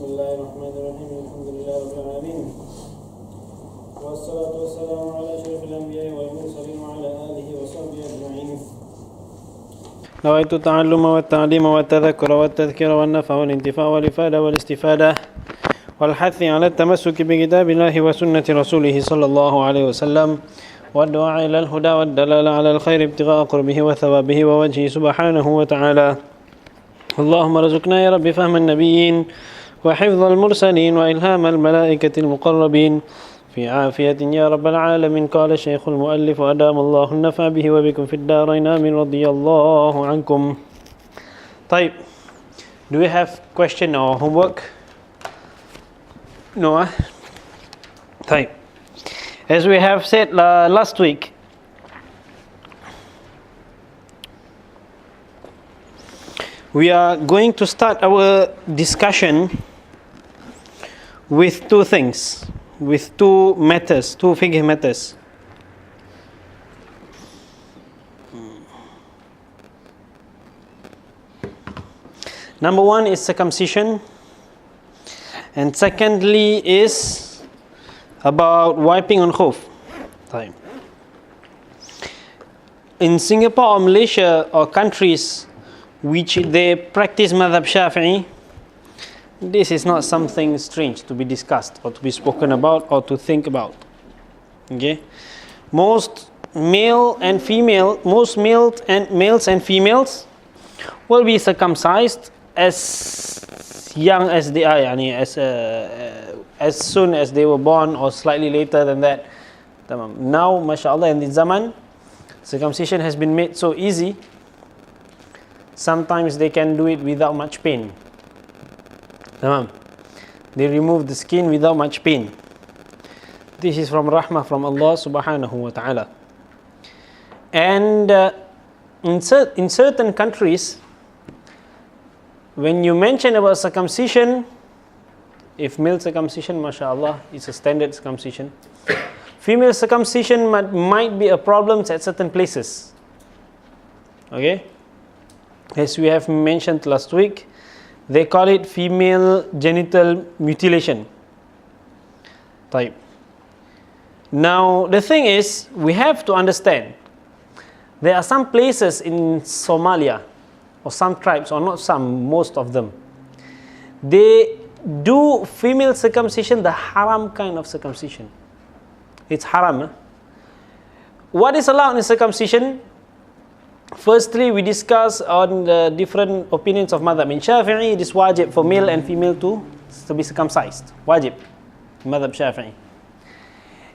الله الرحمن الرحيم الحمد لله رب العالمين والصلاة والسلام على أشرف الأنبياء والمرسلين وعلى آله وصحبه أجمعين. نويت التعلم والتعليم والتذكر والتذكير والنفع والانتفاع والإفادة والاستفادة والحث على التمسك بكتاب الله وسنة رسوله صلى الله عليه وسلم والدعاء إلى الهدى والدلالة على الخير ابتغاء قربه وثوابه ووجهه سبحانه وتعالى. اللهم ارزقنا يا رب فهم النبيين وحفظ المرسلين وإلهام الملائكة المقربين في عافية يا رب العالمين. قال الشيخ المؤلف وأدام الله النفع به وبكم في الدارين آمين رضي الله عنكم. طيب, do we have question or homework? No. طيب, as we have said last week, we are going to start our discussion with two things, with two matters, two fiqh matters. Number one is circumcision, and secondly is about wiping on Khuff. In Singapore or Malaysia or countries which they practice madhab Shafi'i, this is not something strange to be discussed or to be spoken about or to think about. Okay, most males and females will be circumcised as young as they are, as soon as they were born or slightly later than that. Now, mashallah, in this zaman, circumcision has been made so easy. Sometimes they can do it without much pain. They remove the skin without much pain. This is from rahmah from Allah subhanahu wa ta'ala. And in certain countries, when you mention about circumcision, if male circumcision, mashallah, is a standard circumcision, female circumcision might be a problem at certain places. Okay? As we have mentioned last week, they call it female genital mutilation. Type. Now, the thing is, we have to understand, there are some places in Somalia, or some tribes, or not some, most of them, they do female circumcision, the haram kind of circumcision. It's haram. What is allowed in circumcision? Firstly, we discuss on the different opinions of madhab. In Shafi'i, it is wajib for male and female to be circumcised. Wajib. Madhab Shafi'i.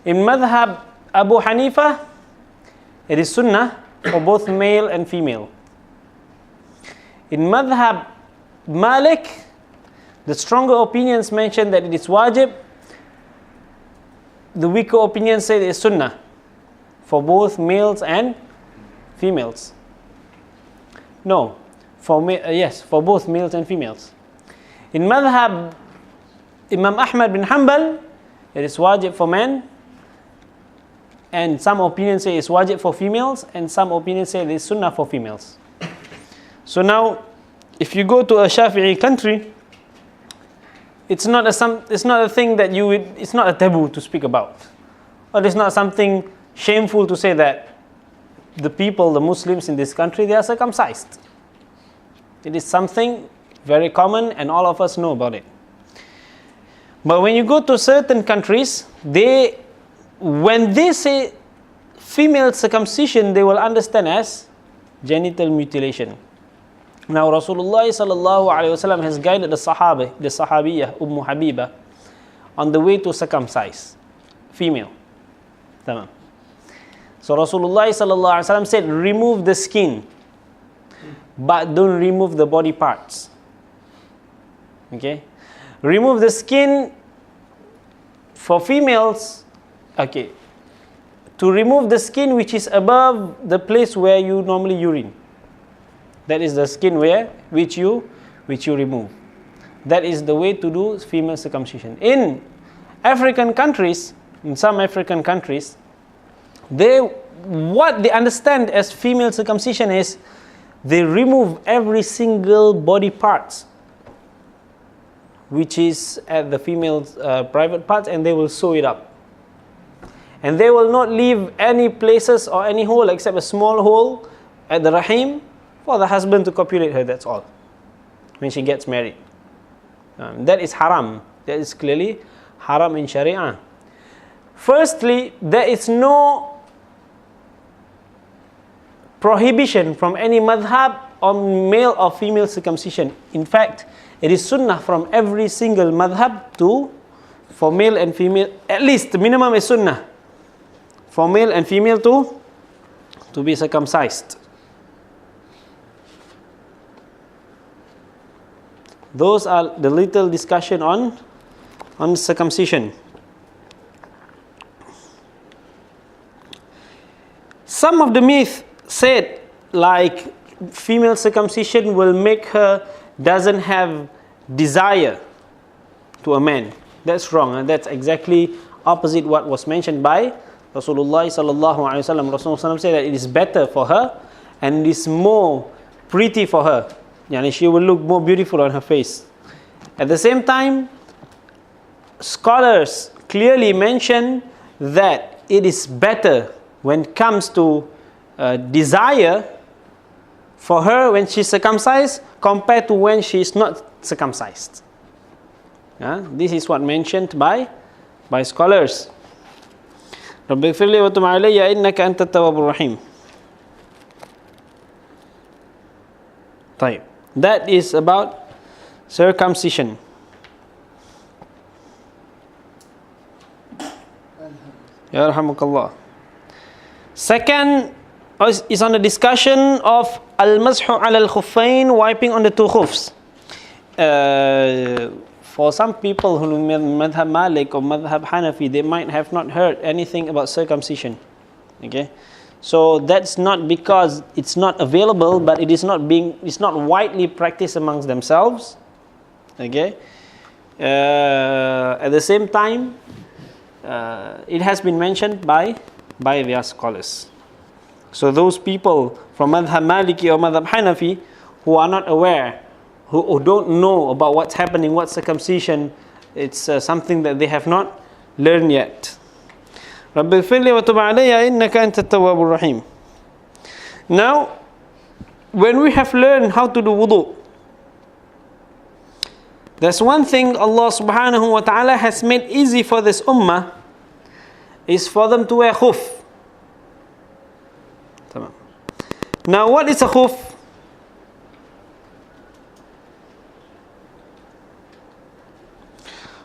In madhab Abu Hanifa, it is sunnah for both male and female. In madhab Malik, the stronger opinions mention that it is wajib. The weaker opinions say it is sunnah for both males and females. No, yes, for both males and females. In madhab Imam Ahmad bin Hanbal, it is wajib for men, and some opinions say it's wajib for females, and some opinions say it is sunnah for females. So now, if you go to a Shafi'i country, it's not a thing that it's not a taboo to speak about, or it's not something shameful to say that the people, the Muslims in this country, they are circumcised. It is something very common and all of us know about it. But when you go to certain countries, when they say female circumcision, they will understand as genital mutilation. Now Rasulullah sallallahu alaihi wasallam has guided the Sahabiyah, Habiba, on the way to circumcise female. Tamam. So Rasulullah sallallahu alaihi wasallam said, remove the skin, but don't remove the body parts. Okay? Remove the skin for females. Okay. To remove the skin which is above the place where you normally urine. That is the skin which you remove. That is the way to do female circumcision. In African countries, in some African countries, what they understand as female circumcision is they remove every single body parts which is at the female's private parts, and they will sew it up. And they will not leave any places or any hole except a small hole at the rahim for the husband to copulate her, that's all, when she gets married. That is haram. That is clearly haram in Sharia. Firstly, there is no prohibition from any madhab on male or female circumcision. In fact, it is sunnah from every single madhab for male and female, at least the minimum is sunnah for male and female to be circumcised. Those are the little discussion on circumcision. Some of the myth said like female circumcision will make her doesn't have desire to a man. That's wrong, and that's exactly opposite what was mentioned by Rasulullah sallallahu alaihi wasallam. Rasulullah said that it is better for her and it is more pretty for her. Yani she will look more beautiful on her face. At the same time, scholars clearly mention that it is better when it comes to desire for her when she's circumcised compared to when she is not circumcised. This is what mentioned by scholars. رَبِّ اغْفِرْ لِي وَتُبْ عَلَيَّ إِنَّكَ أَنْتَ التَّوَّابُ الرَّحِيمُ. طيب. That is about circumcision. Yarhamukallah. Second is on the discussion of al-mashu ala al-khuffain, wiping on the two khuffs. For some people who know Madhab Malik or Madhab Hanafi, they might have not heard anything about circumcision. Okay, so that's not because it's not available, but it's not widely practiced amongst themselves. Okay, at the same time, it has been mentioned by their scholars. So those people from Madhab Maliki or Madhab Hanafi who are not aware, who don't know about what's happening, what circumcision, it's something that they have not learned yet. رَبِّ اغْفِرْ لِي وَتُبْ عَلَيَّ إِنَّكَ أَنْتَ التَّوَّابُ الرَّحِيمُ. Now, when we have learned how to do wudu, there's one thing Allah subhanahu wa ta'ala has made easy for this ummah, is for them to wear khuff. Now, what is a khuff?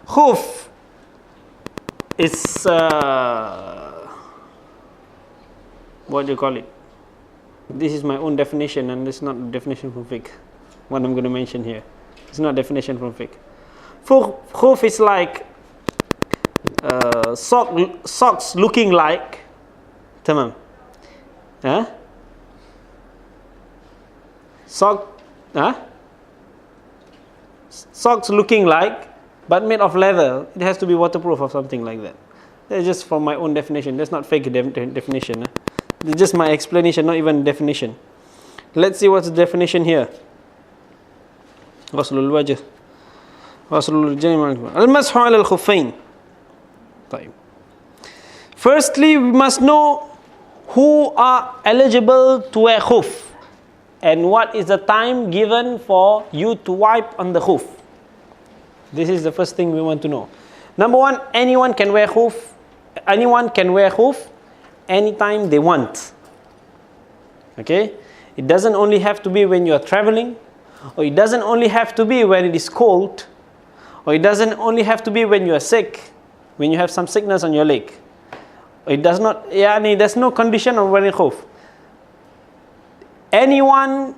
Khuff is what do you call it? This is my own definition, and it's not a definition from fiqh. What I'm going to mention here, it's not a definition from fiqh. Khuff is like socks looking like tamam. Socks looking like, but made of leather. It has to be waterproof or something like that. That's just from my own definition. That's not fake definition. It's just my explanation, not even definition. Let's see what's the definition here. Ghuslul wajh. Ghuslul jami' al-mashu ala al-khuffain. Firstly, we must know who are eligible to wear khuff and what is the time given for you to wipe on the khuff. This is the first thing we want to know. Number one, anyone can wear khuff. Anyone can wear khuff anytime they want. Okay? It doesn't only have to be when you are traveling, or it doesn't only have to be when it is cold, or it doesn't only have to be when you are sick, when you have some sickness on your leg. It does not, there's no condition of wearing khuff. Anyone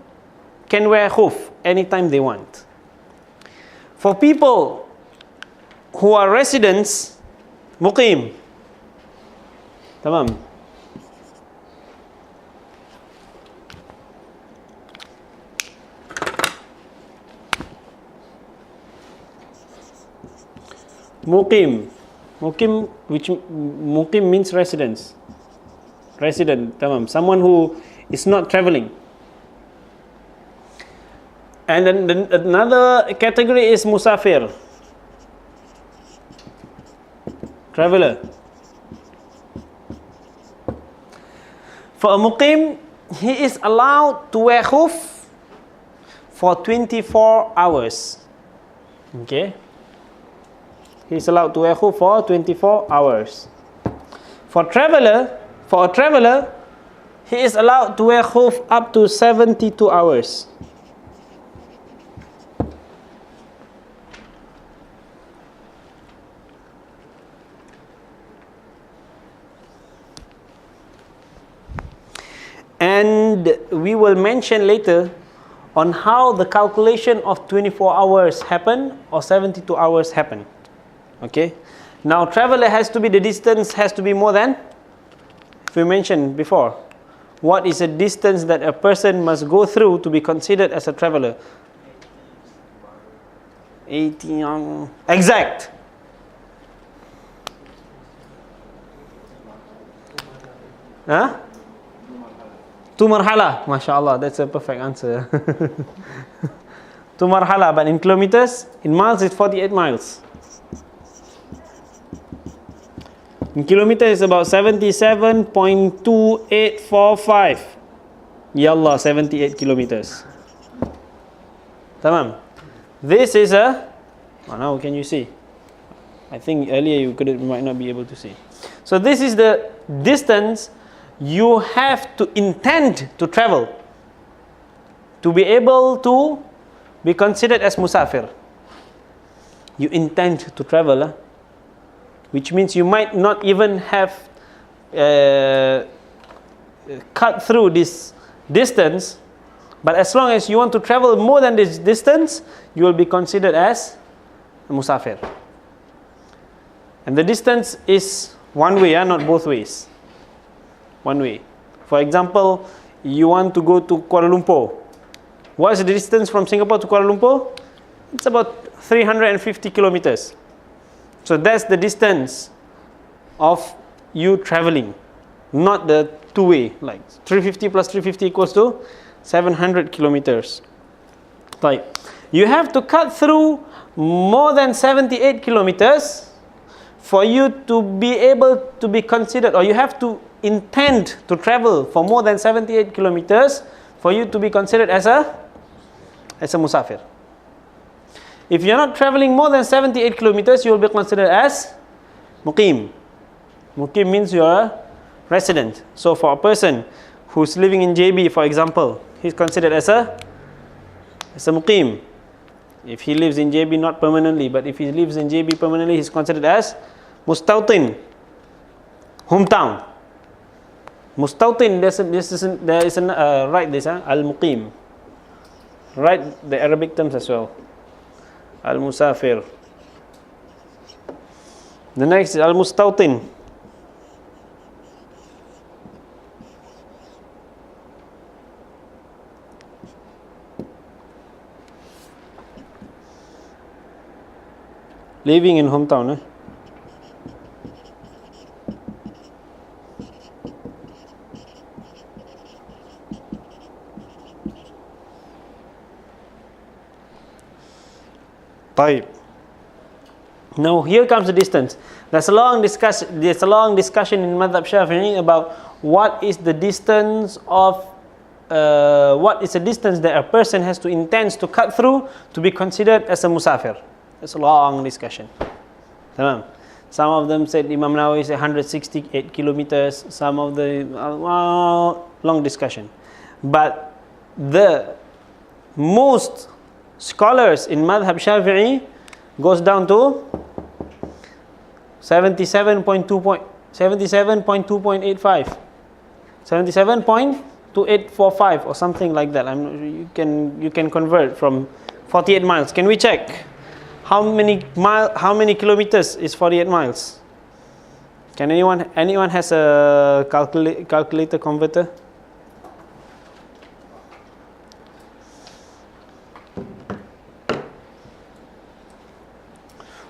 can wear khuff anytime they want. For people who are residents, muqim, tamam. Muqim, which muqim means residence. Resident, tamam. Someone who is not traveling. And then another category is musafir. Traveler. For a muqim, he is allowed to wear khuff for 24 hours. Okay? He is allowed to wear khuff for 24 hours. For a traveler, he is allowed to wear khuff up to 72 hours. And we will mention later on how the calculation of 24 hours happen or 72 hours happen. Okay? Now traveler has to be, the distance has to be more than, if we mentioned before, what is the distance that a person must go through to be considered as a traveler? 80, exact. Huh? 2 marhala, mashallah, that's a perfect answer. 2 marhala, but in kilometers, in miles it's 48 miles. In kilometers it's about 77.2845. Yallah, 78 kilometers. Tamam. This is a, now can you see? I think earlier you might not be able to see. So this is the distance you have to intend to travel to be able to be considered as musafir. You intend to travel, which means you might not even have cut through this distance, but as long as you want to travel more than this distance, you will be considered as a musafir. And the distance is one way, not both ways. One way. For example, you want to go to Kuala Lumpur. What is the distance from Singapore to Kuala Lumpur? It's about 350 kilometers. So that's the distance of you traveling, not the two-way. Like 350 plus 350 equals to 700 kilometers. Right. You have to cut through more than 78 kilometers for you to be able to be considered, or you have to intend to travel for more than 78 kilometers for you to be considered as a musafir. If you're not traveling more than 78 kilometers, you will be considered as muqim. Muqim means you're a resident. So for a person who's living in JB, for example, he's considered as a muqim. If he lives in JB not permanently, but if he lives in JB permanently, he's considered as mustawtin, hometown. Mustawtin, there is write this, al-muqim. Write the Arabic terms as well. Al-musafir. The next is al-mustawtin. Living in hometown. Type. Now here comes the distance. There's a long discussion in Madhab Shafi'i about what is the distance of what is the distance that a person has to intend to cut through to be considered as a musafir. It's a long discussion. Tamam. Some of them said Imam Nawawi said 168 kilometers. Some of the long discussion. But the most scholars in Madhab Shafi'i goes down to 77.2.85, 77.2845 or something like that. I'm not sure. You can convert from 48 miles. Can we check how many kilometers is 48 miles? Can anyone has a calculator converter?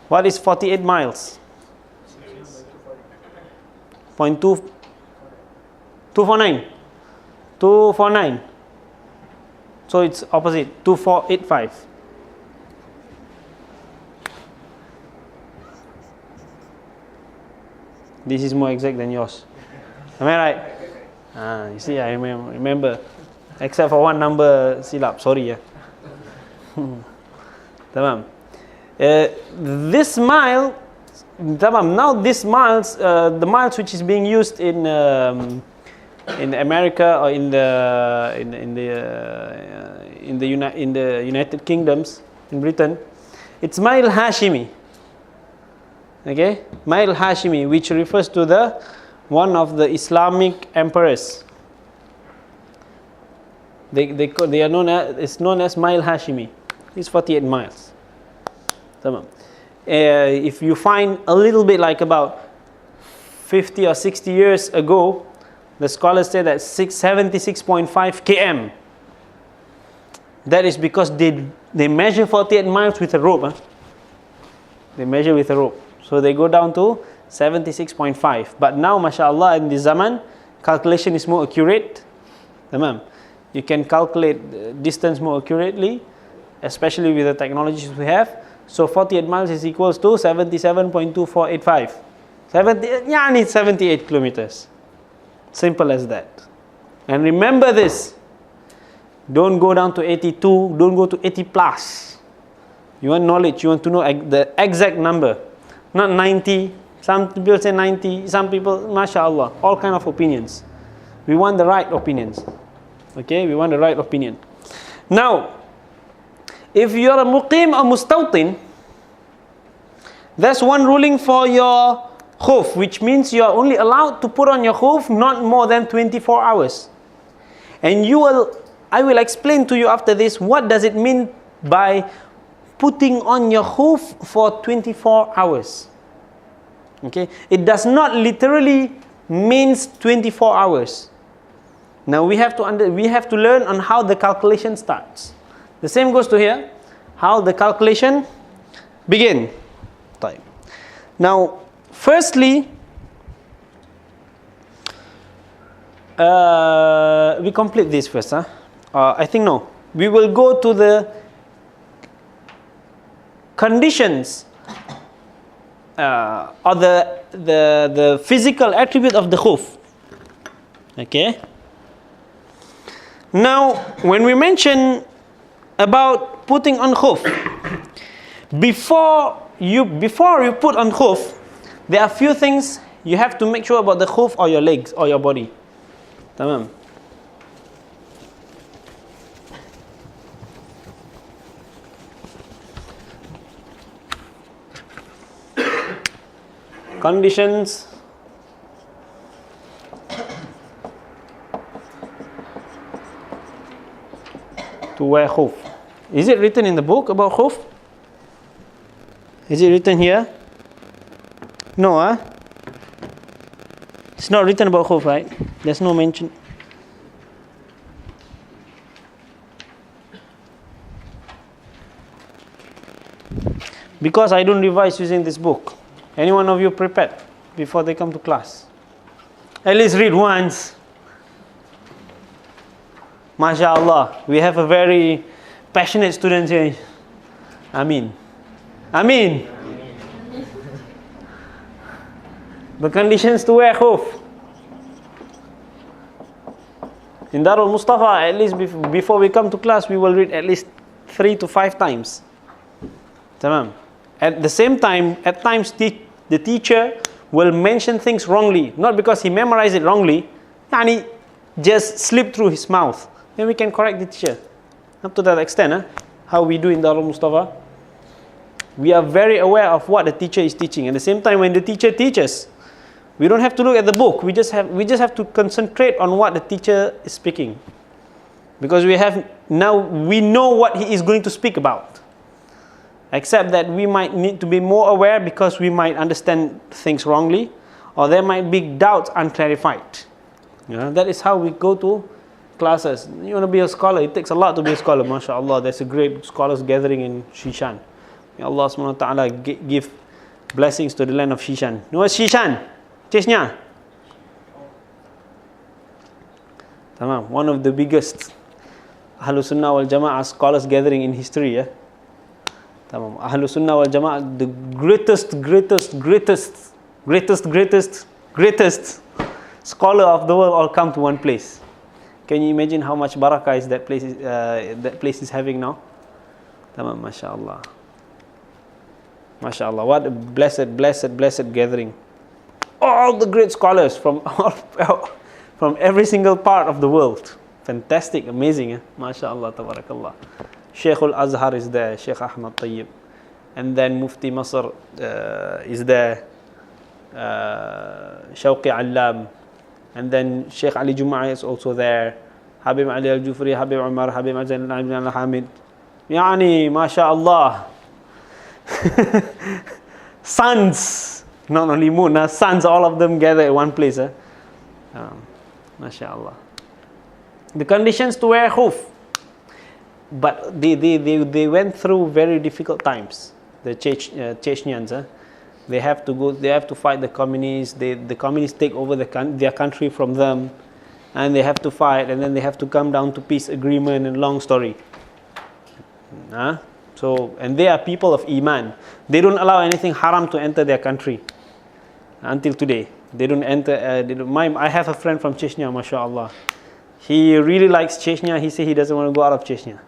What is 48 miles? 249. 249. So it's opposite. 2485. this is more exact than yours. Am I right? You see, I remember. Except for one number silap. Sorry. Tamam. This mile, tamam. Now this miles, the miles which is being used in America or in the United Kingdoms, in Britain, it's mile Hashimi. Okay, mile Hashimi, which refers to the one of the Islamic emperors. They are known as, it's known as mile Hashimi. It's 48 miles. Tamam. If you find a little bit like about 50 or 60 years ago, the scholars say that 76.5 km. That is because they measure 48 miles with a rope. Huh? They measure with a rope. So they go down to 76.5. But now, mashallah, in this zaman, calculation is more accurate. Tamam. You can calculate distance more accurately, especially with the technologies we have. So 48 miles is equals to 77.2485. 78 kilometers. Simple as that. And remember this. Don't go down to 82. Don't go to 80 plus. You want knowledge. You want to know the exact number. Not 90. Some people say 90. Some people, mashallah, all kind of opinions. We want the right opinions. Okay, we want the right opinion. Now, if you're a muqim or mustawtin, there's one ruling for your khuff, which means you are only allowed to put on your khuff not more than 24 hours. And I will explain to you after this what does it mean by putting on your khuff for 24 hours. Okay, it does not literally means 24 hours. Now we have to learn on how the calculation starts. The same goes to here, how the calculation begin. Now, firstly, we complete this first. Huh? I think no. We will go to the conditions or the physical attribute of the khuff. Okay. Now, when we mention about putting on khuff, before you put on khuff, there are few things you have to make sure about the khuff or your legs or your body. Tamam. Conditions to wear khuff. Is it written in the book about khuff? Is it written here? No, huh? It's not written about khuff, right? There's no mention. Because I don't revise using this book. Any one of you prepared before they come to class? At least read once. MashaAllah, we have a very passionate student here. Ameen. Ameen. The conditions to wear khuff. In Darul Mustafa, at least before we come to class, we will read at least 3 to 5 times. Tamam. At the same time, at times the teacher will mention things wrongly, not because he memorized it wrongly, and he just slipped through his mouth. Then we can correct the teacher. Up to that extent, how we do in Darul Mustafa. We are very aware of what the teacher is teaching. At the same time, when the teacher teaches, we don't have to look at the book. We just have to concentrate on what the teacher is speaking, because we know what he is going to speak about. Except that we might need to be more aware because we might understand things wrongly, or there might be doubts unclarified. That is how we go to classes. You want to be a scholar, it takes a lot to be a scholar. MashaAllah, there's a great scholars gathering in Shishan. May Allah subhanahu wa ta'ala give blessings to the land of Shishan. You know what's Shishan? Chesnya? Tamam. One of the biggest Ahlus Sunnah wal Jama'ah scholars gathering in history. Ahlus Sunnah wal Jama'ah, the greatest greatest scholar of the world all come to one place. Can you imagine how much barakah is that place is having now? Tamam, mashallah. MashaAllah, what a blessed gathering. All the great scholars from every single part of the world. Fantastic, amazing. MashaAllah, tabarakallah. Sheikh al-Azhar is there, Sheikh Ahmad Tayyib. And then Mufti Masr is there, Shawqi Allam. And then Sheikh Ali Jum'a is also there. Habib Ali Al-Jufri, Habib Umar, Habib Ajal Al-Hamid. Yani, MashaAllah. Sons, not only moon, sons, all of them gather at one place. MashaAllah. The conditions to wear Khuff, but they went through very difficult times. The Chechnyans, they have to fight the communists. The communists take over their country from them, and they have to fight, and then they have to come down to peace agreement. And long story. So, and they are people of Iman. They don't allow anything haram to enter their country. Until today, they don't enter. I have a friend from Chechnya, mashallah. He really likes Chechnya. He says he doesn't want to go out of Chechnya.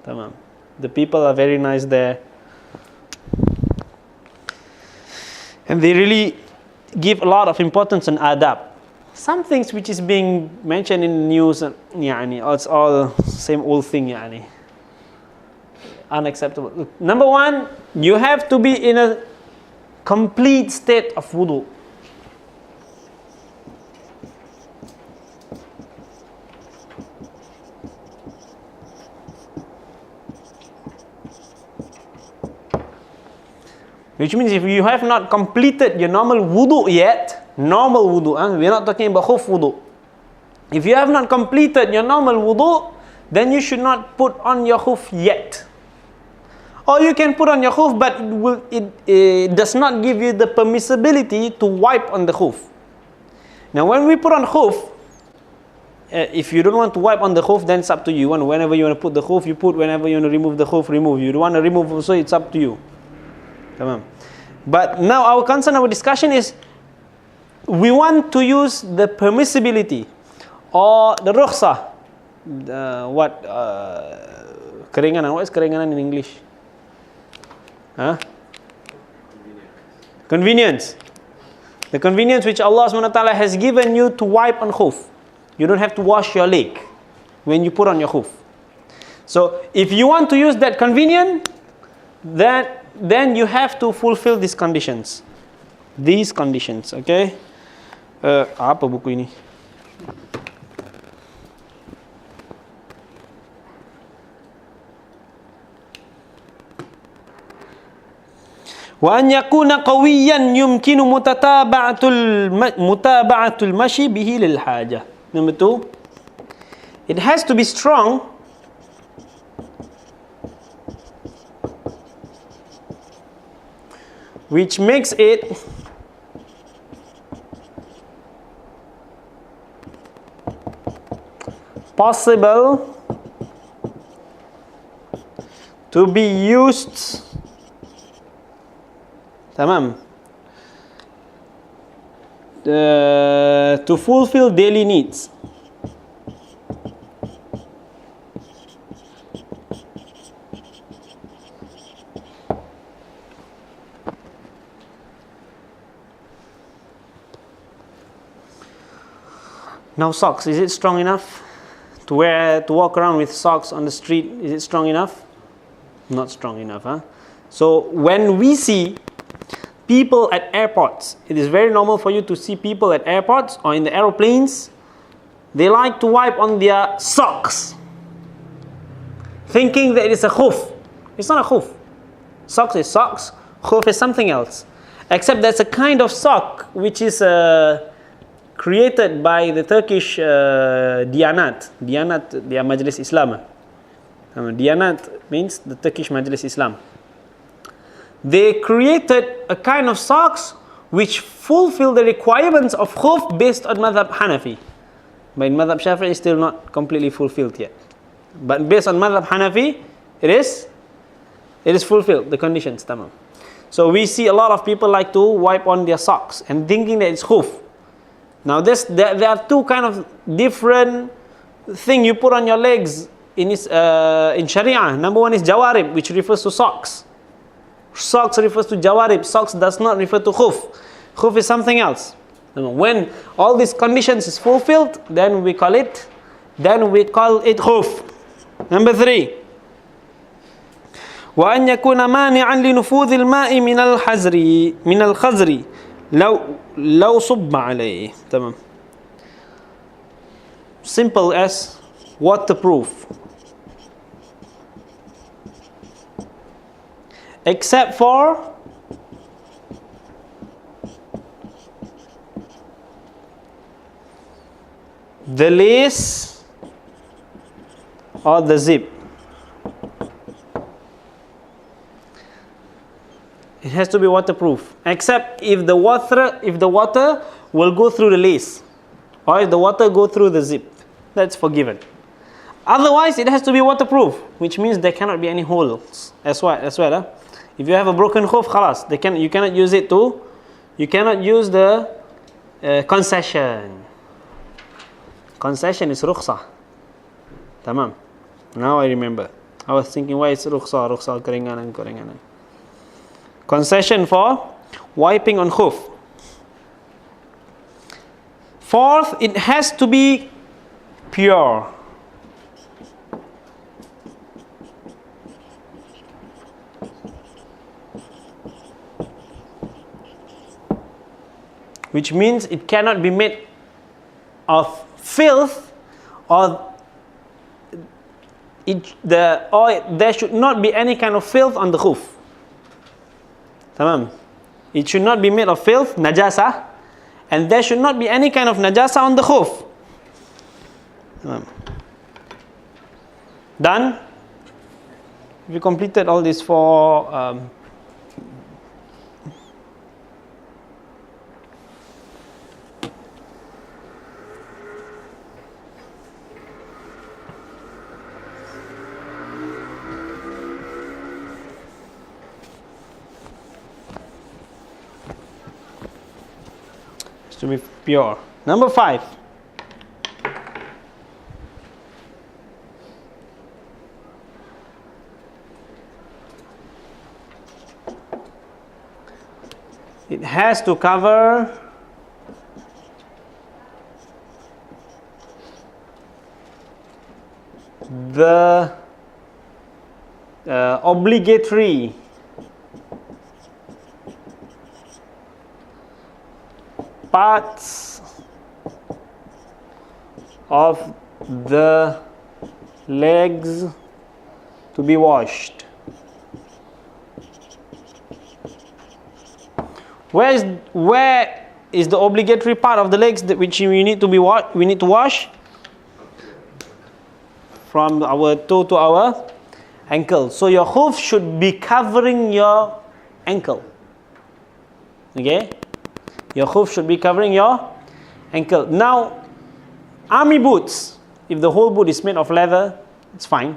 Tamam. The people are very nice there, and they really give a lot of importance on adab. Some things which is being mentioned in the news, it's all same old thing, unacceptable. Number one, you have to be in a complete state of wudu. Which means if you have not completed your normal wudu yet, we're not talking about Khuff wudu. If you have not completed your normal wudu, then you should not put on your Khuff yet. Or you can put on your Khuff, but it does not give you the permissibility to wipe on the Khuff. Now when we put on Khuff, if you don't want to wipe on the Khuff, then it's up to you. Whenever you want to put the Khuff, you put. Whenever you want to remove the Khuff, remove. You don't want to remove also, it's up to you. But now our discussion is, we want to use the permissibility or the rukhsah. Keringanan. What is keringanan in English? Convenience. The convenience which Allah SWT has given you to wipe on Khuff. You don't have to wash your leg when you put on your Khuff. So if you want to use that convenience, then you have to fulfill these conditions. These conditions, okay? Apa buku ini? وأن يكون قويا يمكن متابعة المشي به للحاجة. Number 2, it has to be strong which makes it possible to be used to fulfill daily needs. Now socks, is it strong enough to walk around with socks on the street? Is it strong enough? Not strong enough, So when we see people at airports, it is very normal for you to see people at airports or in the aeroplanes. They like to wipe on their socks, thinking that it's a Khuff. It's not a Khuff. Socks is socks, Khuff is something else. Except that's a kind of sock which is created by the Turkish Diyanat. Diyanat, they are Majlis Islam. Diyanat means the Turkish Majlis Islam. They created a kind of socks which fulfill the requirements of Khuff based on Madhab Hanafi. But in Madhab Shafi'i, it's still not completely fulfilled yet. But based on Madhab Hanafi, it is fulfilled, the conditions, tamam. So we see a lot of people like to wipe on their socks and thinking that it's khuff. Now there are two kind of different thing you put on your legs in Sharia. Number one is jawarib, which refers to socks. Socks refers to jawarib. Socks does not refer to khuff. Khuff is something else. When all these conditions is fulfilled, then we call it khuff. Number 3. وأن يكون مانعا لنفوذ الماء من الخزر لو صب عليه. تمام. Simple as waterproof, except for the lace or the zip. It has to be waterproof, except if the water will go through the lace, or if the water go through the zip, that's forgiven. Otherwise, it has to be waterproof, which means there cannot be any holes. As well. If you have a broken khuff, khalas, you cannot use it to. You cannot use the concession. Concession is rukhsah. Tamam. Now I remember. I was thinking, why is rukhsah keringanan. Concession for wiping on khuff. 4th, it has to be pure. Which means it cannot be made of filth, or there should not be any kind of filth on the khuff. Tamam. It should not be made of filth, najasa, and there should not be any kind of najasa on the khuff. Tamam. Done? We completed all these 4 to be pure. Number 5. It has to cover the obligatory parts of the legs to be washed. Where is the obligatory part of the legs which we need to wash? From our toe to our ankle. So your khuff should be covering your ankle. Okay? Your khuff should be covering your ankle. Now, army boots, if the whole boot is made of leather, it's fine.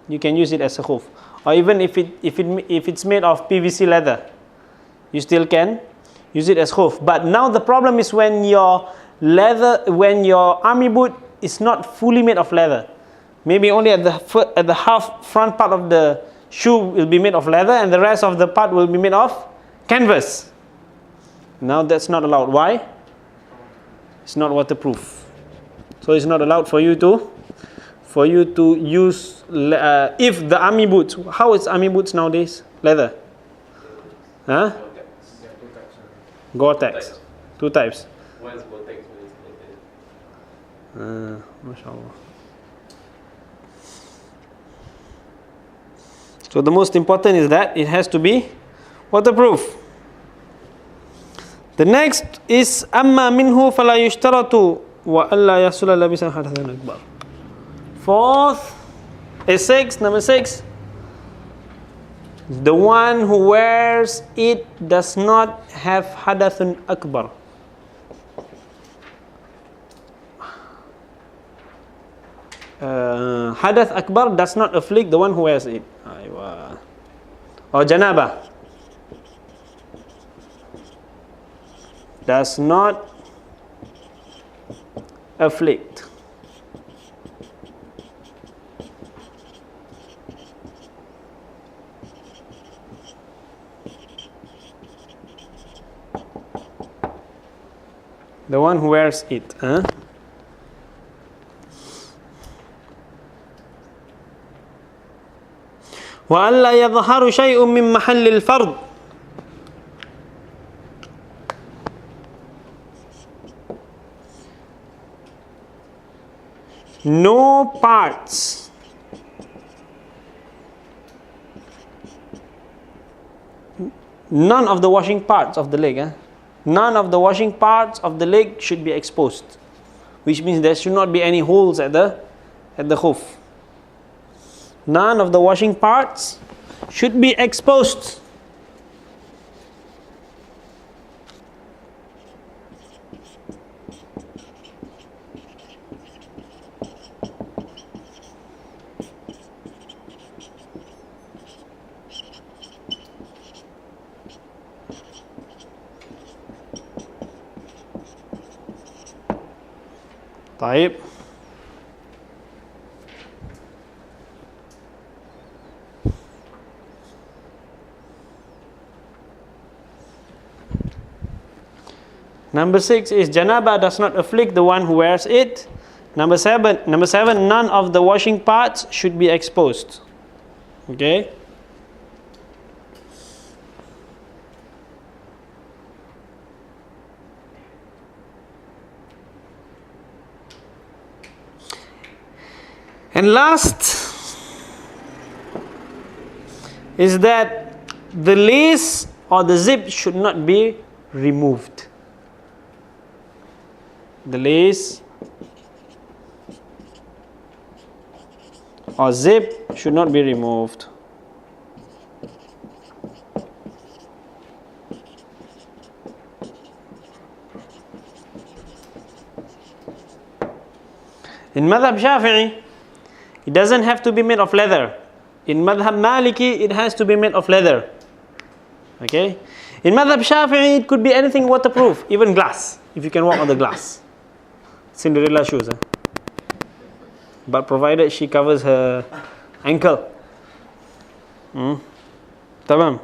You can use it as a khuff. Or even if it's made of PVC leather, you still can use it as khuff. But now the problem is when your army boot is not fully made of leather. Maybe only at the half front part of the shoe will be made of leather, and the rest of the part will be made of canvas. Now that's not allowed. Why? It's not waterproof. So it's not allowed for you to use. If the army boots, how is army boots nowadays? Leather. Huh? Gore-Tex. 2 types. One is Gore-Tex, one is MashaAllah. So the most important is that it has to be waterproof. The next is amma minhu fala yushtaratu wa alla yasula labisan hadathan akbar. 6, number 6. The one who wears it does not have hadathun akbar. Hadath akbar does not afflict the one who wears it. Or janabah. does not afflict. The one who wears it. وَأَلَّا يَظْهَرُ شَيْءٌ مِّن مَحَلِّ الْفَرْضِ. No parts none of the washing parts of the leg. None of the washing parts of the leg should be exposed, which means there should not be any holes at the khuff. None of the washing parts should be exposed. طيب. Number 6 is janaba does not afflict the one who wears it. Number seven, none of the washing parts should be exposed. Okay? And last is that the lace or the zip should not be removed. The lace or zip should not be removed. In Madhab Shafi'i, it doesn't have to be made of leather. In Madhab Maliki, it has to be made of leather. Okay? In Madhab Shafi'i, it could be anything waterproof, even glass, if you can walk on the glass. Cinderella shoes. But provided she covers her ankle. Tamam.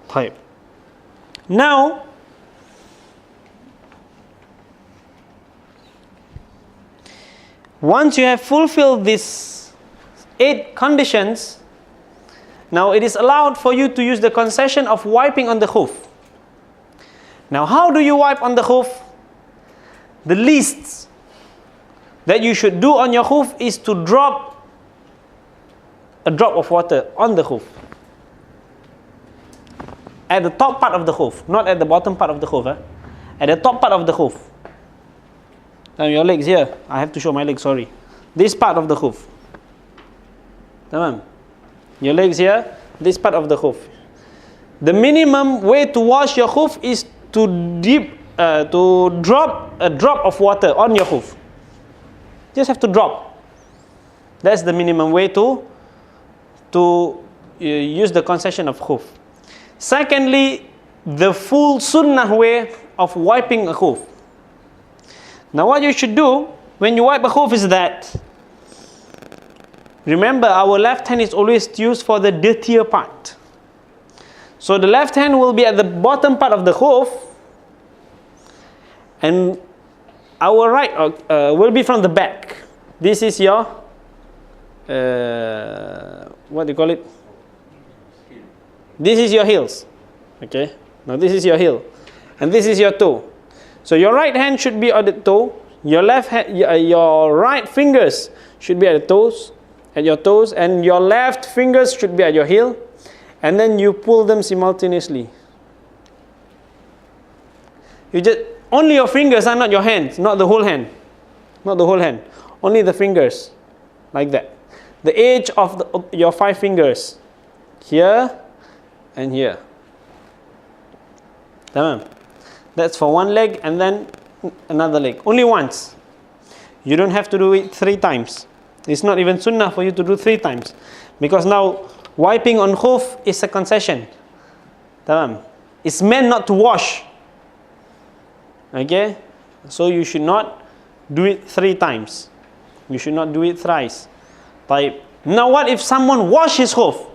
Type. Now, once you have fulfilled these 8 conditions, now it is allowed for you to use the concession of wiping on the khuff. Now, how do you wipe on the khuff? The least that you should do on your khuff is to drop a drop of water on the khuff. At the top part of the khuff, not at the bottom part of the khuff. At the top part of the khuff. Now your legs here, I have to show my legs, sorry. This part of the khuff. Tamam. Your legs here, this part of the khuff. The minimum way to wash your khuff is to drop a drop of water on your khuff. Just have to drop. That's the minimum way to use the concession of khuff. Secondly, the full sunnah way of wiping a khuff. Now what you should do when you wipe a khuff is that, remember our left hand is always used for the dirtier part. So the left hand will be at the bottom part of the khuff, and our right will be from the back. This is your, what do you call it? This is your heels. Okay, now this is your heel, and this is your toe. So your right hand should be at the toe, your left hand, your right fingers should be at your toes, and your left fingers should be at your heel, and then you pull them simultaneously. Only your fingers are not your hands, not the whole hand. Not the whole hand. Only the fingers. Like that. The edge of your 5 fingers. Here and here. Tamam. That's for one leg and then another leg. Only once. You don't have to do it 3 times. It's not even sunnah for you to do 3 times. Because now wiping on khuff is a concession. Tamam. It's meant not to wash. Okay? So you should not do it 3 times. You should not do it thrice. Now what if someone washes his khuff?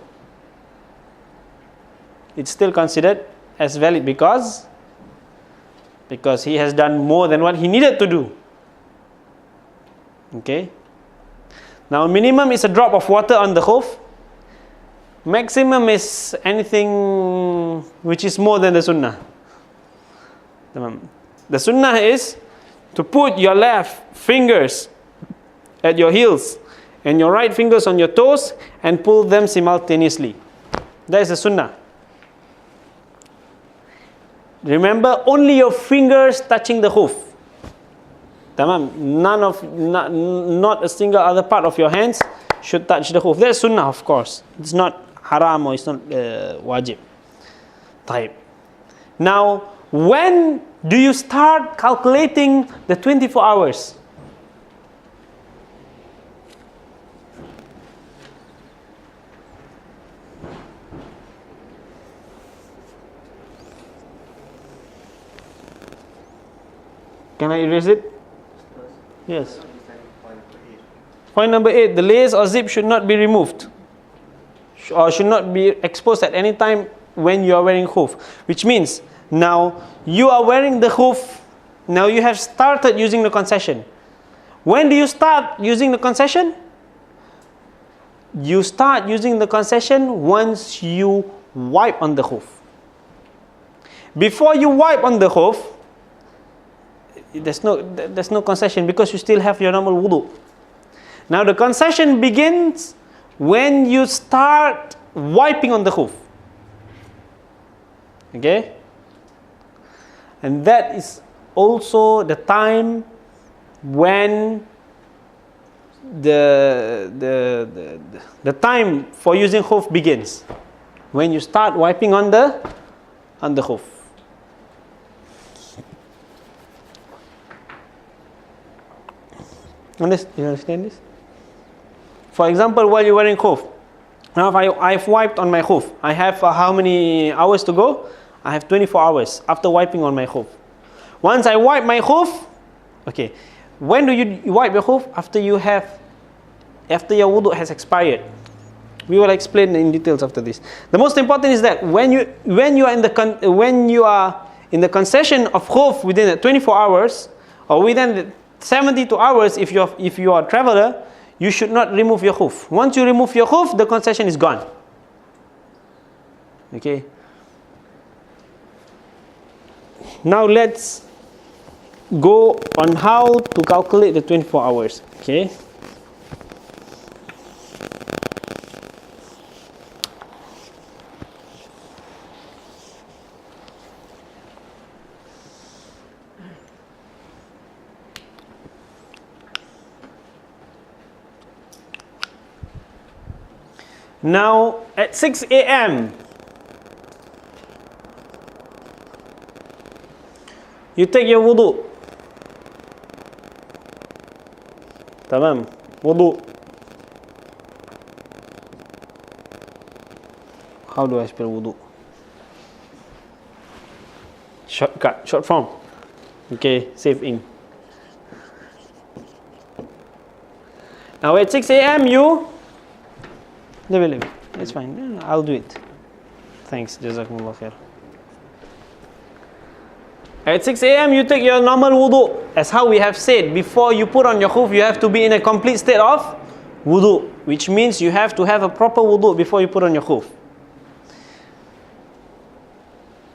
It's still considered as valid because he has done more than what he needed to do. Okay? Now minimum is a drop of water on the khuff. Maximum is anything which is more than the sunnah. The sunnah is to put your left fingers at your heels and your right fingers on your toes and pull them simultaneously. That is the sunnah. Remember, only your fingers touching the khuff. Not a single other part of your hands should touch the khuff. That's sunnah, of course. It's not haram or it's not wajib. Now, when do you start calculating the 24 hours? Can I erase it? Yes. Point number 8. The lace or zip should not be removed or should not be exposed at any time when you are wearing khuff. Which means, now you are wearing the khuff. Now you have started using the concession. When do you start using the concession? You start using the concession once you wipe on the khuff. Before you wipe on the khuff, there's no concession because you still have your normal wudu. Now the concession begins when you start wiping on the khuff. Okay? And that is also the time when the time for using khuff begins. When you start wiping on the khuff. You understand this? For example, while you're wearing khuff, now if I've wiped on my khuff, I have how many hours to go? I have 24 hours after wiping on my khuff. Once I wipe my khuff, okay, when do you wipe your khuff? After your wudu has expired. We will explain in details after this. The most important is that when you are in the concession of khuff within the 24 hours or within the 72 hours, if you are a traveler, you should not remove your khuff. Once you remove your khuff, the concession is gone. Okay. Now let's go on how to calculate the 24 hours. Okay. Now at 6 a.m. you take your wudu. Tamam, wudu. How do I spell wudu? Short form. Okay, save in. Now at 6 a.m. you leave it. It's fine. I'll do it. Thanks. Jazakumullah khair. At 6 a.m. you take your normal wudu. As how we have said, before you put on your khuff, you have to be in a complete state of wudu, which means you have to have a proper wudu before you put on your khuff.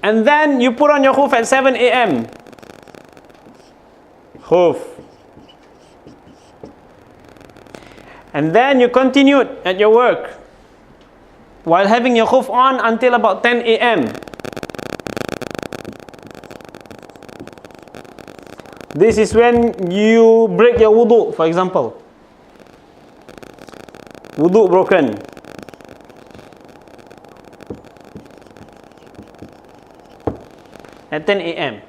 And then you put on your khuff at 7 a.m. Khuff. And then you continued at your work while having your khuff on until about 10 a.m. This is when you break your wudu, for example. Wudu broken. At 10 a.m.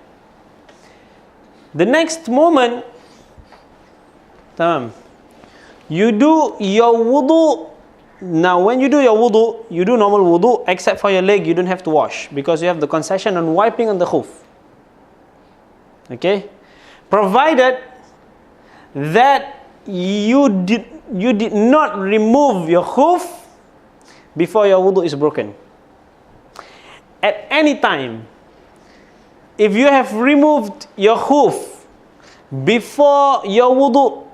The next moment, you do your wudu Now when you do your wudu, you do normal wudu, except for your leg, you don't have to wash, because you have the concession on wiping on the khuff. Okay? Provided that you did not remove your khuff before your wudu is broken. At any time, if you have removed your khuff before your wudu,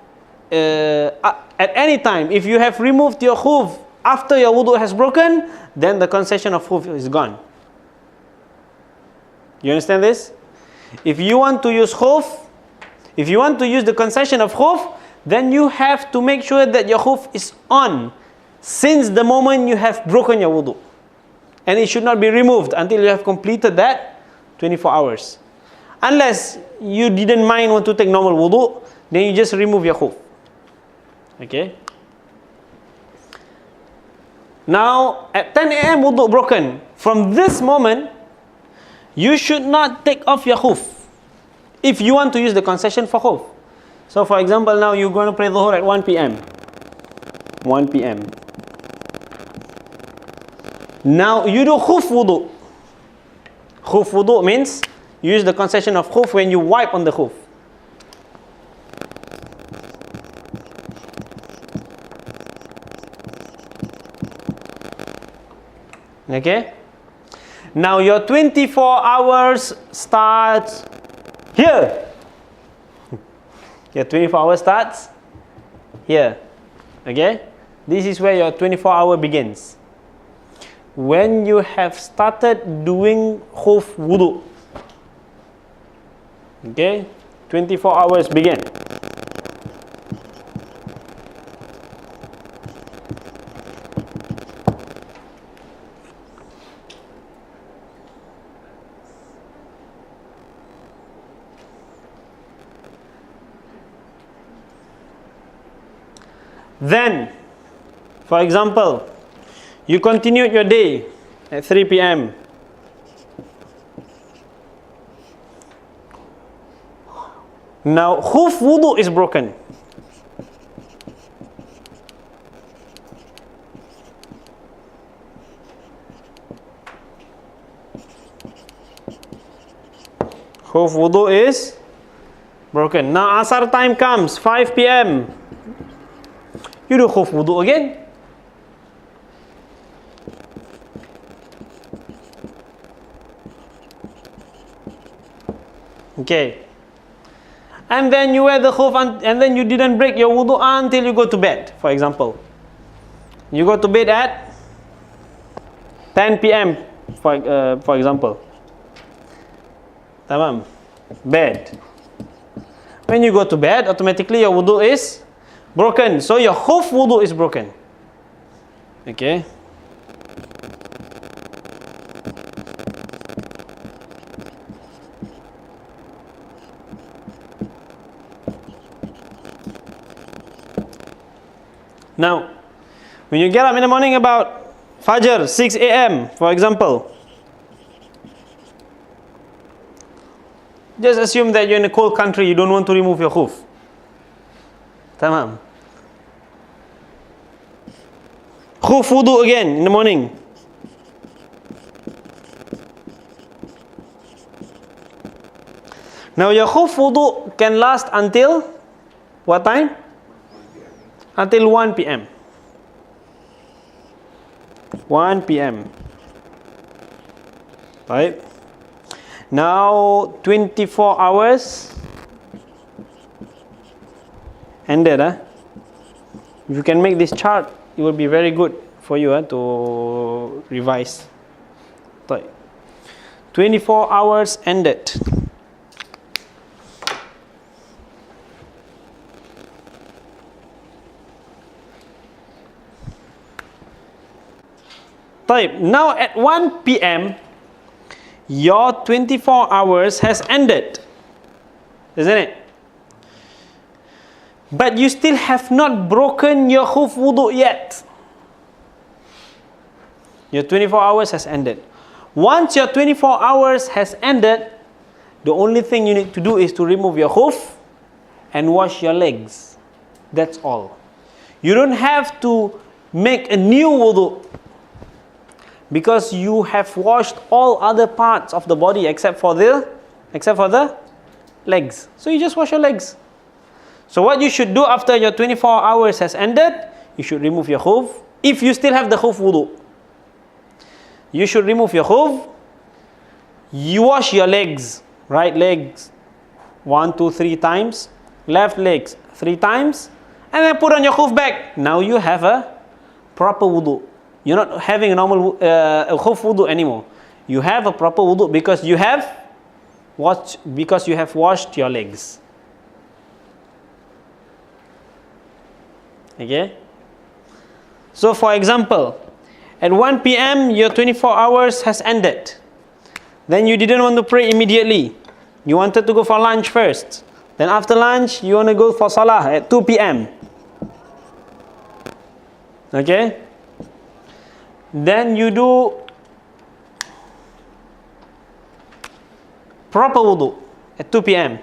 at any time, if you have removed your khuff after your wudu has broken, then the concession of khuff is gone. You understand this? If you want to use khuff, if you want to use the concession of khuff, then you have to make sure that your khuff is on since the moment you have broken your wudu. And it should not be removed until you have completed that 24 hours. Unless you didn't want to take normal wudu, then you just remove your khuff. Okay? Now, at 10 a.m. wudu broken. From this moment, you should not take off your khuff if you want to use the concession for khuff. So for example, now you're going to pray dhuhr at 1 p.m. 1 p.m. Now you do khuff wudu. Khuff wudu means you use the concession of khuff when you wipe on the khuff. Okay? Now your 24 hours starts here. Your 24 hours starts here. Okay? This is where your 24 hour begins. When you have started doing khuff wudu. Okay? 24 hours begin. Then, for example, you continued your day at 3 p.m. Now, khuff wudu is broken. Khuff wudu is broken. Now, asar time comes, 5 p.m. You do khuff wudu again. Okay. And then you wear the khuff and then you didn't break your wudu until you go to bed, for example. You go to bed at 10 p.m. For example. Tamam. Bed. When you go to bed, automatically your wudu is broken. So your khuff wudu is broken. Okay. Now, when you get up in the morning about Fajr, 6 a.m., for example, just assume that you're in a cold country, you don't want to remove your khuff. Tamam. Khuff wudu again in the morning. Now your khuff wudu can last until what time? Until 1 p.m. 1 p.m. Right? Now 24 hours ended. If you can make this chart, it will be very good for you to revise. Right. 24 hours ended. Now at 1 p.m. your 24 hours has ended, isn't it? But you still have not broken your khuff wudu yet. Your 24 hours has ended. Once your 24 hours has ended, the only thing you need to do is to remove your khuff and wash your legs. That's all. You don't have to make a new wudu, because you have washed all other parts of the body except for the legs. So you just wash your legs. So what you should do after your 24 hours has ended, you should remove your khuff. If you still have the khuff wudu, you should remove your khuff. You wash your legs, right legs 1, 2, 3 times, left legs 3 times, and then put on your khuff back. Now you have a proper wudu. You're not having a normal khuff wudu anymore. You have a proper wudu because you have washed your legs. Okay? So for example, at 1 p.m. your 24 hours has ended. Then you didn't want to pray immediately. You wanted to go for lunch first. Then after lunch, you want to go for salah at 2 p.m. Okay? Then you do proper wudu at 2 p.m.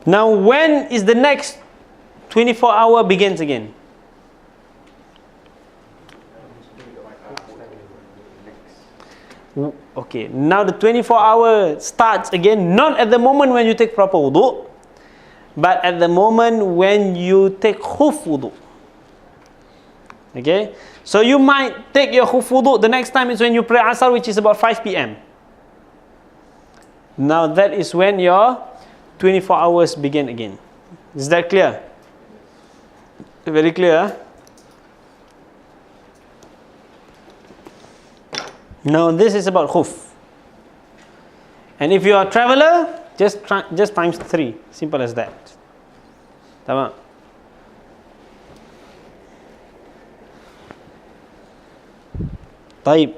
Now when is the next 24-hour begins again? Okay, now the 24-hour starts again, not at the moment when you take proper wudu, but at the moment when you take khuff wudu. Okay, so you might take your khuff wudu, the next time is when you pray asar, which is about 5 p.m. Now that is when your 24 hours begin again. Is that clear? Very clear, huh? Now this is about khuff. And if you are a traveler, just times 3. Simple as that. Tamam. Taib.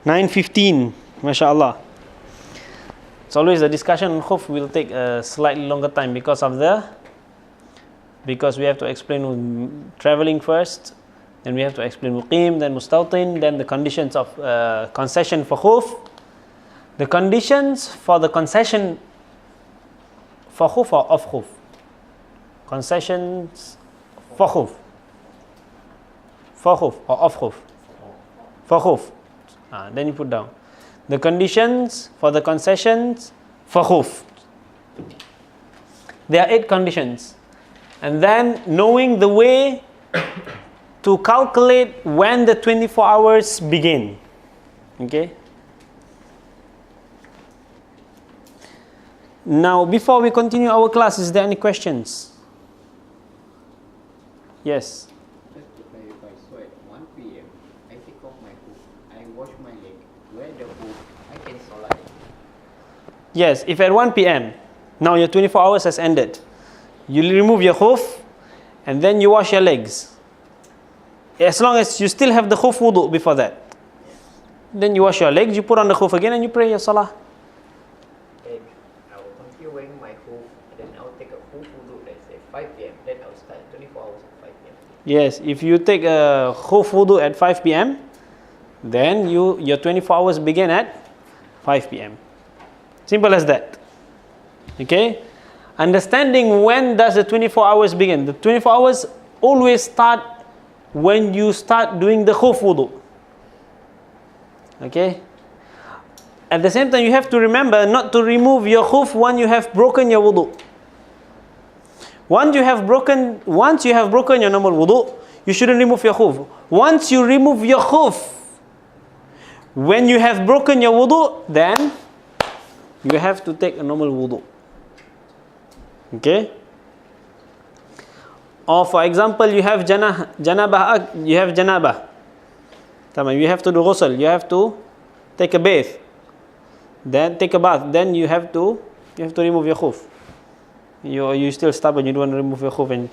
9:15. MashaAllah. It's always the discussion on khuff will take a slightly longer time because we have to explain traveling first. Then we have to explain muqim, then mustawtin, then the conditions of concession for khuff. The conditions for the concession for khuff or of khuff? Concessions for khuff. For khuff or of khuff? For khuff. Then you put down. The conditions for the concessions for khuff. There are 8 conditions. And then knowing the way to calculate when the 24 hours begin. Okay? Now, before we continue our class, is there any questions? Yes. Just to clarify, so at 1 p.m., I take off my khuff, I wash my leg, wear the khuff, I can salat. Yes, if at 1 p.m., now your 24 hours has ended, you remove your khuff and then you wash your legs. As long as you still have the khuff wudu before that. Then you wash your legs, you put on the khuff again and you pray your salah. And I will continue wearing my khuff, and then I will take a khuff wudu, let's say 5 p.m. Then I will start 24 hours at 5 p.m. Yes, if you take a khuff wudu at 5 p.m., then your 24 hours begin at 5 p.m. Simple as that. Okay? Understanding when does the 24 hours begin? The 24 hours always start when you start doing the khuff wudu. Okay? At the same time, you have to remember not to remove your khuff when you have broken your wudu. Once you have broken your normal wudu, you shouldn't remove your khuff. Once you remove your khuff, when you have broken your wudu, then you have to take a normal wudu. Okay? Or for example, you have janabah. You have to do ghusl. You have to take a bath. Then take a bath. Then you have to remove your khuff. You still stubborn. You don't want to remove your khuff, and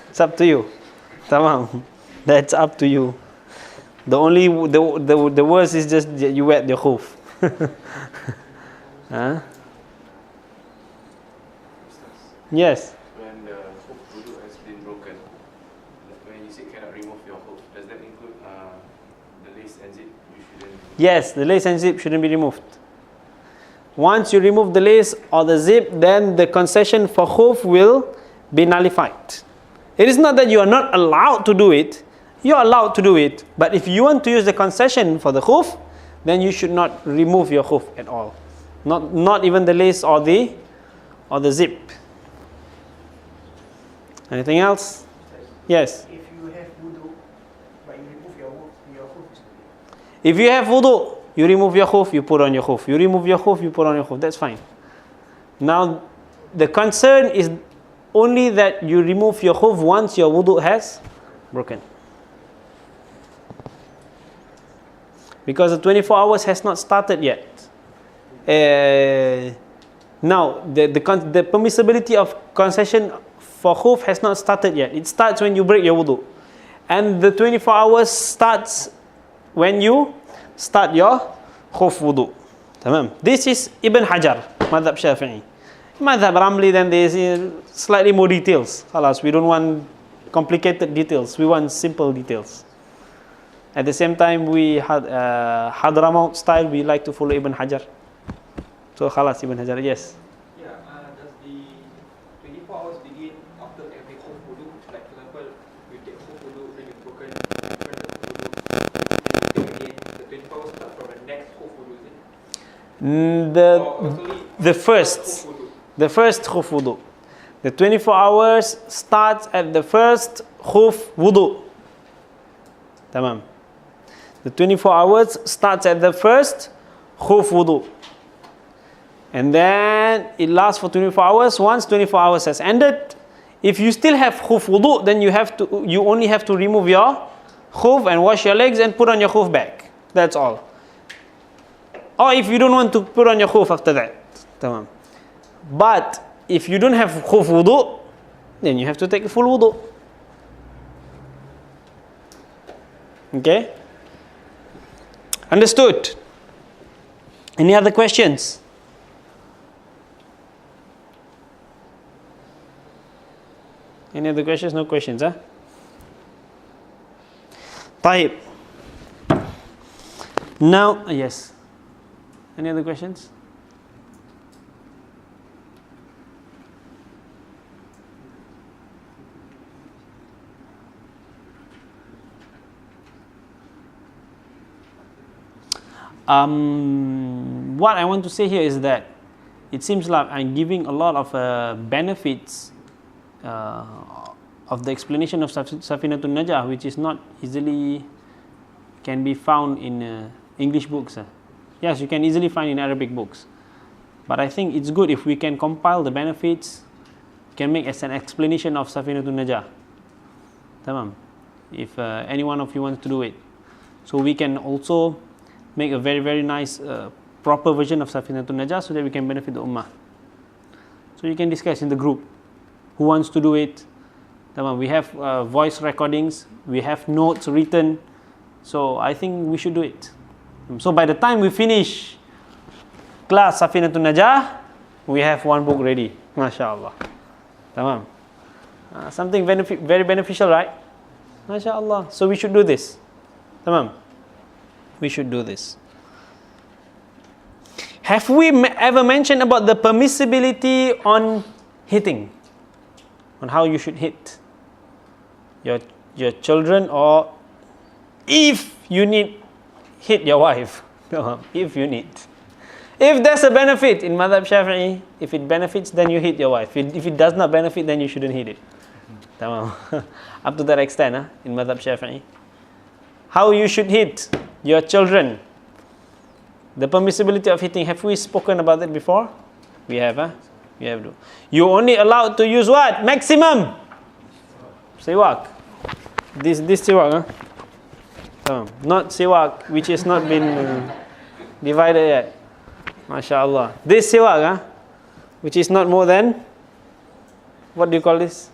it's up to you. Tamam. That's up to you. The worst is just you wet your khuff. Huh? Yes. When the khuff wudu has been broken, when you say cannot remove your khuff, does that include the lace and zip? You shouldn't. Yes, the lace and zip shouldn't be removed. once you remove the lace or the zip, then the concession for khuff will be nullified. It is not that you are not allowed to do it. You are allowed to do it. But if you want to use the concession for the khuff, then you should not remove your khuff at all. Not even the lace or the zip. Anything else? Yes. If you have wudu, but you remove your khuff. If you have wudu, you remove your khuff, you put on your khuff. You remove your khuff, you put on your khuff. That's fine. Now, the concern is only that you remove your khuff once your wudu has broken. Because the 24 hours has not started yet. Now, the permissibility of concession for khuff has not started yet. It starts when you break your wudu. And the 24 hours starts when you start your khuff wudu. Tamam. This is Ibn Hajar, Madhab Shafi'i. Madhab Ramli, then there is slightly more details. Khalas, we don't want complicated details. We want simple details. At the same time, we had Hadramaut style. We like to follow Ibn Hajar. So khalas, Ibn Hajar, yes. Yeah, does the 24 hours begin after every khuff wudu? Like for example, you take khuff wudu, then you've broken wudu, then again, the 24 hours start from the next khuff wudu, is it? The first khuff wudu. The 24 hours starts at the first khuff wudu. Tamam. The 24 hours starts at the first khuff wudu. And then it lasts for 24 hours. Once 24 hours has ended, if you still have khuff wudu, then you only have to remove your khuff and wash your legs and put on your khuff back. That's all. Or if you don't want to put on your khuff after that. Tamam. But if you don't have khuff wudu, then you have to take full wudu. Okay? Understood? Any other questions? Any other questions? No questions, huh? Taib. Now, yes. Any other questions? What I want to say here is that it seems like I'm giving a lot of benefits of the explanation of Safinatun Najah, which is not easily can be found in English books. Yes, you can easily find in Arabic books. But I think it's good if we can compile the benefits, can make as an explanation of Safinatun Najah. Tamam. If any one of you wants to do it. So we can also make a very, very nice proper version of Safinatun Najah so that we can benefit the Ummah. So you can discuss in the group who wants to do it. We have voice recordings, we have notes written, so I think we should do it. So by the time we finish class Safinatun Najah, we have one book ready. MashaAllah. Tamam. Something very beneficial, right? MashaAllah. So we should do this. Tamam. We should do this. Have we ever mentioned about the permissibility on hitting? On how you should hit your children, or if you need, hit your wife. If you need. If there's a benefit in Madhab Shafi'i, if it benefits, then you hit your wife. If it does not benefit, then you shouldn't hit it. Up to that extent, in Madhab Shafi'i. How you should hit your children. The permissibility of hitting, have we spoken about that before? We have, We have to. You're only allowed to use what? Maximum. Siwak. This siwak, not siwak, which has not been divided yet. MashaAllah. This siwak, which is not more than, what do you call this?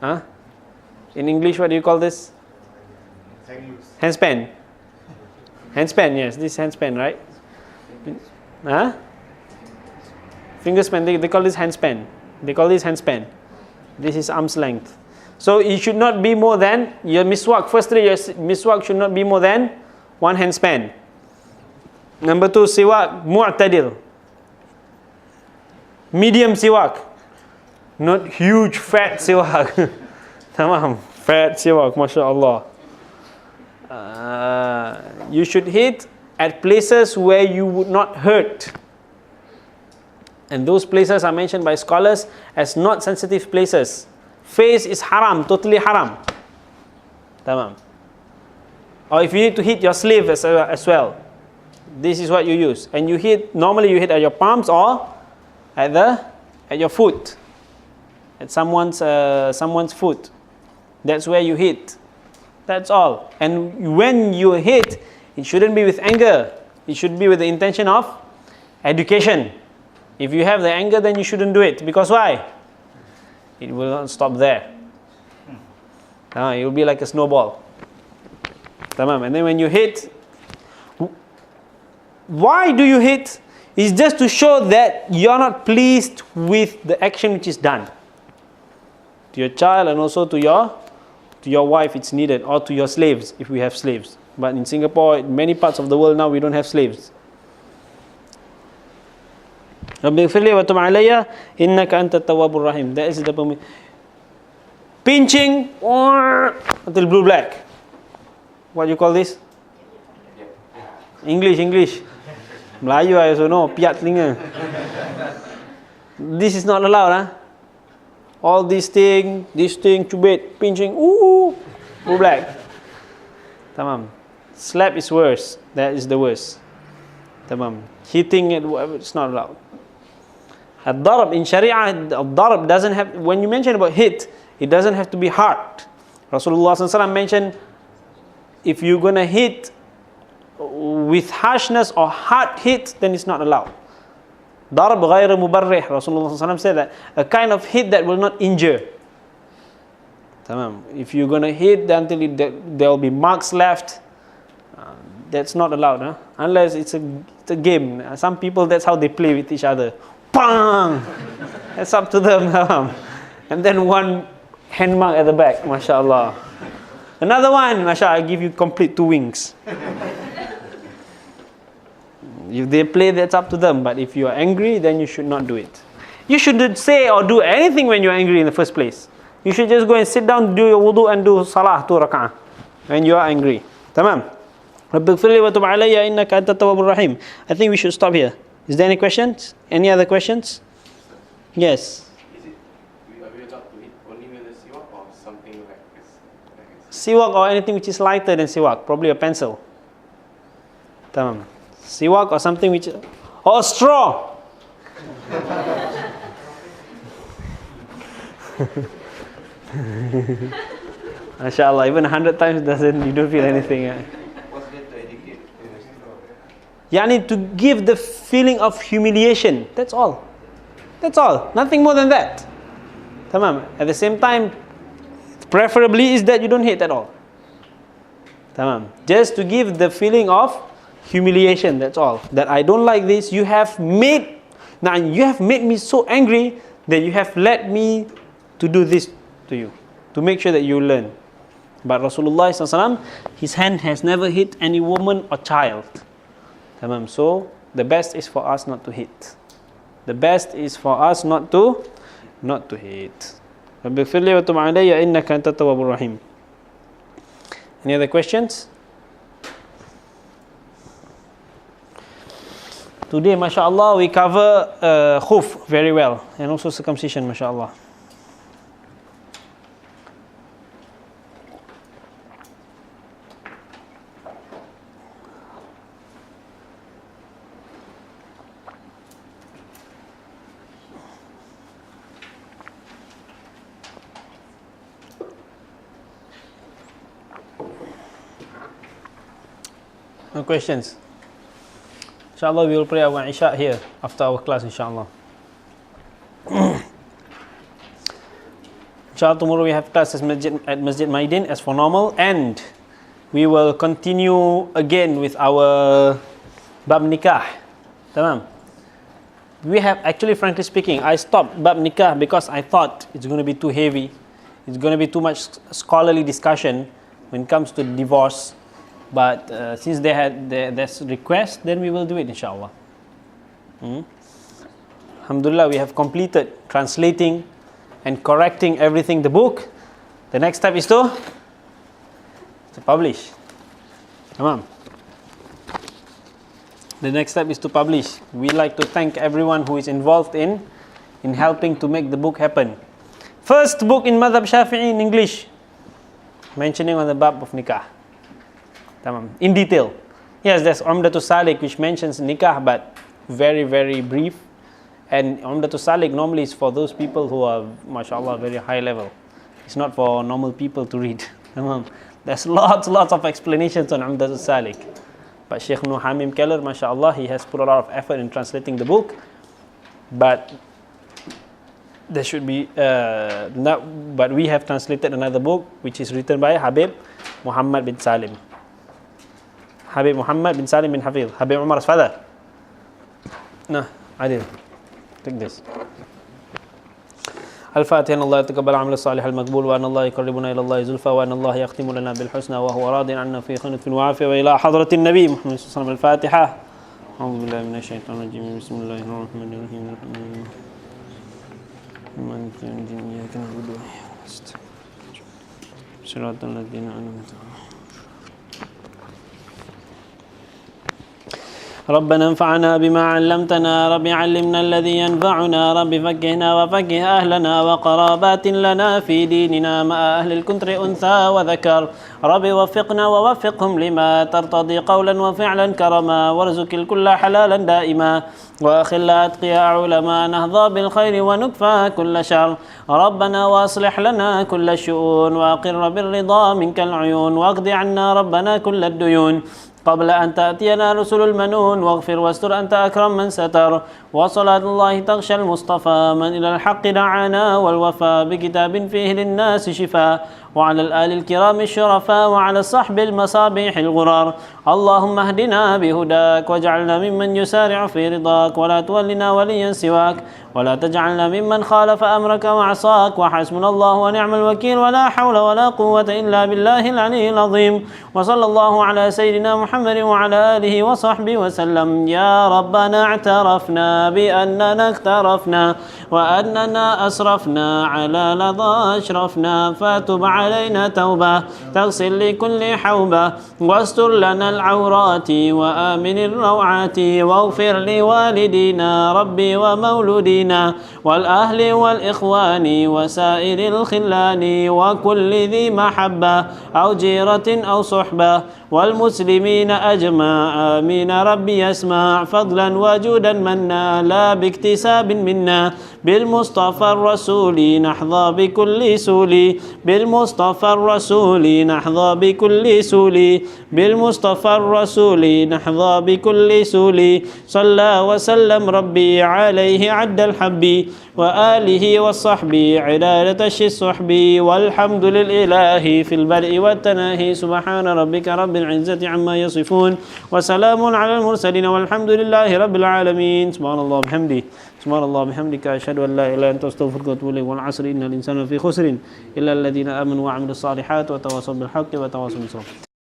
In English, what do you call this? Handspan. Handspan, yes. This handspan, right? Fingerspan, they call this handspan. They call this handspan. This is arm's length. So it should not be more than, your miswak, firstly your miswak should not be more than one handspan. Number 2, siwak mu'tadil. Medium siwak. Not huge fat siwak. Tamam. Fat siwak, masya-Allah. You should hit at places where you would not hurt. And those places are mentioned by scholars as not sensitive places. Face is haram, totally haram. Tamam. Or if you need to hit your sleeve as well, this is what you use. And you hit, normally you hit at your palms or at your foot. At someone's foot. That's where you hit. That's all. And when you hit, it shouldn't be with anger. It should be with the intention of education. If you have the anger, then you shouldn't do it. Because why? It will not stop there. It will be like a snowball. Tamam. And then when you hit, why do you hit? It's just to show that you're not pleased with the action which is done. To your child and also to your wife it's needed, or to your slaves if we have slaves. But in Singapore, in many parts of the world now, we don't have slaves. Rabbi ighfirli wa tub alayya innaka anta tawwabur rahim. That is the pinching until blue black. What do you call this? English. Melayu I also know, piat telinga. This is not allowed, huh? All this thing, cubit, pinching, blue black. Tamam. Slap is worse. That is the worst. Tamam. Hitting it, whatever, it's not allowed. Al-darab in Sharia, al-darab doesn't have, when you mention about hit, it doesn't have to be hard. Rasulullah SAW mentioned, if you're gonna hit with harshness or hard hit, then it's not allowed. Darab ghayr mubarrih. Rasulullah SAW said that a kind of hit that will not injure. Tamam. If you're gonna hit until there will be marks left, that's not allowed, huh? Unless it's a game. Some people, that's how they play with each other. Bang! That's up to them. And then one hand mark at the back, mashallah. Another one, mashallah, I give you complete 2 wings. If they play, that's up to them. But if you are angry, then you should not do it. You shouldn't say or do anything when you're angry in the first place. You should just go and sit down, do your wudu and do salah 2 rak'ah when you are angry. Tamam. Rabbi ighfirli wa tub alayya innaka anta tawwabur rahim. I think we should stop here. Is there any questions? Any other questions? Yes. Are we allowed to hit only with a siwak or something like this? Siwak or anything which is lighter than siwak, probably a pencil. Tamam. Siwak or something which, or a straw. MashaAllah, even 100 times you don't feel anything. What's there to educate? Yani to give the feeling of humiliation. That's all. That's all. Nothing more than that. Tamam. At the same time, preferably is that you don't hate at all. Tamam. Just to give the feeling of humiliation. That's all. That I don't like this. You have made me so angry that you have led me to do this to you, to make sure that you learn. But Rasulullah SAW, his hand has never hit any woman or child. Tamam. So the best is for us not to hit. The best is for us not to hit. Rabbi ighfirli wa tub alayya innaka anta tawwabur rahim. Any other questions? Today, mashallah, we cover Khuff very well, and also circumcision, mashallah. No questions? Inshallah, we will pray our Isha here after our class, inshallah. Inshallah, tomorrow we have class at Masjid Maidin as for normal, and we will continue again with our Bab Nikah. Tamam. We have actually, frankly speaking, I stopped Bab Nikah because I thought it's going to be too heavy. It's going to be too much scholarly discussion when it comes to divorce. But since there's request, then we will do it, inshallah. Alhamdulillah, we have completed translating and correcting everything the book. The next step is to publish. Tamam. The next step is to publish. We like to thank everyone who is involved in helping to make the book happen. First book in Madhab Shafi'i in English, mentioning on the bab of nikah. Tamam. In detail. Yes, there's Umdatul Salik which mentions nikah, but very, very brief. And Umdatul Salik normally is for those people who are, mashallah, very high level. It's not for normal people to read. There's lots of explanations on Umdatul Salik. But Sheikh Nuh Hamim Keller, mashallah, he has put a lot of effort in translating the book. But there should be, but we have translated another book which is written by Habib Muhammad bin Salim. Habib Muhammad bin Salim bin Hafiz. Habib Umar's father. Nah, Adil. Take this. الفاتحة. أن الله يتقبل عمل الصالح المقبول، وأن الله يقربنا إلى الله زلفى، وأن الله يختم لنا بالحسنى وهو راض عنا في خير وعافية، وإلى حضرة النبي محمد صلى الله عليه وسلم. الفاتحة. أعوذ بالله من الشيطان الرجيم. بسم الله الرحمن الرحيم. مالك يوم الدين. إياك نعبد وإياك نستعين. صراط الذين أنعمت عليهم. ربنا انفعنا بما علمتنا، رب علمنا الذي ينفعنا، رب فقهنا وفقه أهلنا وقرابات لنا في ديننا مع أهل الكنتر أنثى وذكر، رب وفقنا ووفقهم لما ترتضي قولا وفعلا كرما، وارزق الكل حلالا دائما، وأخل أتقياء علماء نهضى بالخير ونكفى كل شر، ربنا وأصلح لنا كل الشؤون، وأقر بالرضا منك العيون، واقض عنا ربنا كل الديون قبل أن تأتينا رسل المنون، واغفر واستر أنت أكرم من ستر، وصلاة الله تغشى المصطفى من إلى الحق دعانا، والوفاء بكتاب فيه للناس شفاء، وعلى الآل الكرام الشرفاء، وعلى الصحب المصابيح الغرار. اللهم اهدنا بهداك، واجعلنا ممن يسارع في رضاك، ولا تولنا وليا سواك، ولا تجعلنا ممن خالف أمرك وعصاك، وحسبنا الله ونعم الوكيل، ولا حول ولا قوة إلا بالله العلي العظيم. وصلى الله على سيدنا محمد وعلى آله وصحبه وسلم. يا ربنا اعترفنا بأننا اقترفنا، وأننا أسرفنا على لظى أشرفنا، فتب علينا توبة تغسل لكل حوبة، واستر لنا العورات وآمن الروعات، واغفر لوالدينا ربي ومولودينا، والأهل والإخوان وسائر الخلان، وكل ذي محبة أو جيرة أو صحبة، والمسلمين أجمع آمين. ربي يسمع فضلا وجودا منا، لا باكتساب منا، بالمصطفى الرسول نحظى بكل سولي، بالمصطفى الرسول نحظى بكل سولي، بالمصطفى الرسول نحظى بكل سولي. صلى وسلم ربي عليه عد الحب، وآله والصحب عدالة الصحب، والحمد لله في البدء والتناهي. سبحان ربك رب العزة عما يصفون، وسلام على المرسلين، والحمد لله رب العالمين. سبحان الله بحمده، سبحان الله بحمدك، أشهد أن لا إله إلا أنت، أستغفرك وأتوب إليك. والعصر إن الإنسان في خسر إلا الذين آمنوا وعملوا الصالحات وتواصوا بالحق وتواصوا بالصبر.